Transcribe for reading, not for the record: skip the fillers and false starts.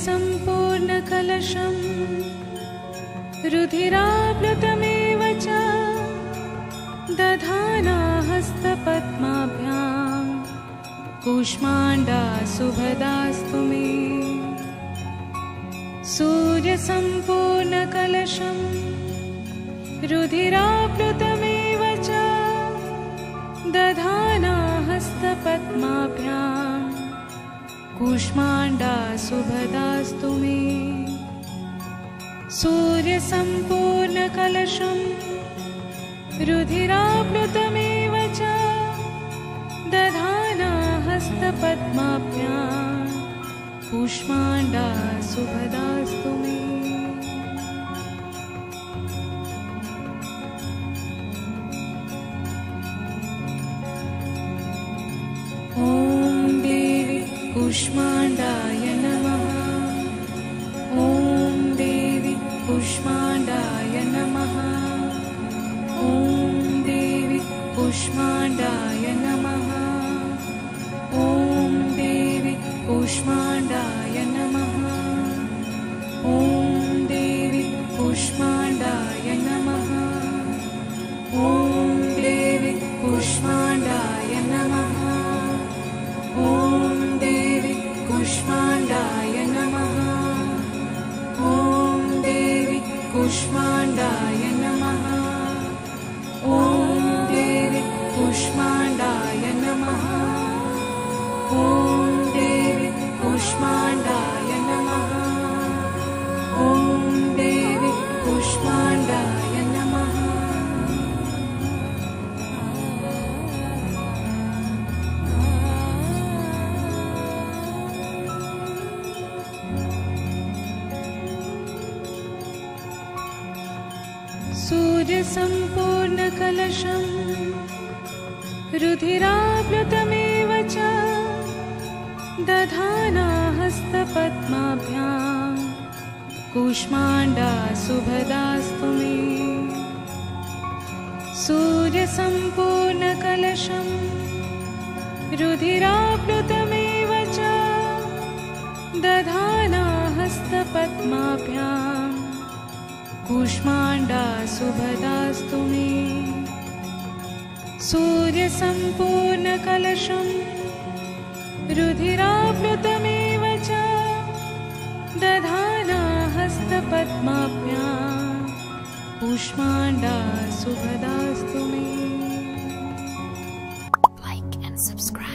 सूर्यसम्पूर्णकलशं रुधिराप्लुतमेव च दधाना हस्तपद्माभ्यां कूष्माण्डा शुभदास्तु मे। सूर्यसम्पूर्णकलशं रुधिराप्लुतमेव च दधाना हस्तपद्माभ्यां कूष्माण्डा शुभदास्तु मे। सूर्यसम्पूर्णकलशं रुधिराप्लुतमेव च दधाना हस्तपद्माभ्यां कूष्माण्डा शुभदास्तु मे। ॐ देवी कूष्माण्डाय नमः। ॐ देवी कूष्माण्डाय नमः। ॐ देवी कूष्माण्डाय नमः। ॐ देवी कूष्माण्डाय नमः। ॐ देवी कूष्माण्डाय नमः। ॐ देवी कूष्माण्डाय नमः। ॐ देवी कूष्माण्डाय नमः। ॐ देवी कूष्माण्डाय नमः। ॐ देवी कूष्माण्डाय नमः। ॐ देवी कूष्माण्डाय नमः। ॐ देवी कूष्माण्डाय नमः। सूर्यसम्पूर्णकलशं रुधिराप्लुतमेव च दधाना हस्तपद्माभ्यां कूष्माण्डा शुभदास्तु मे। सूर्यसम्पूर्णकलशं रुधिराप्लुतमेव च दधाना हस्तपद्माभ्यां कूष्माण्डा शुभदास्तु मे। सूर्यसम्पूर्णकलशं रुधिराप्लुतमेव च दधाना हस्तपद्माभ्यां कूष्माण्डा शुभदास्तु मे। Like and subscribe.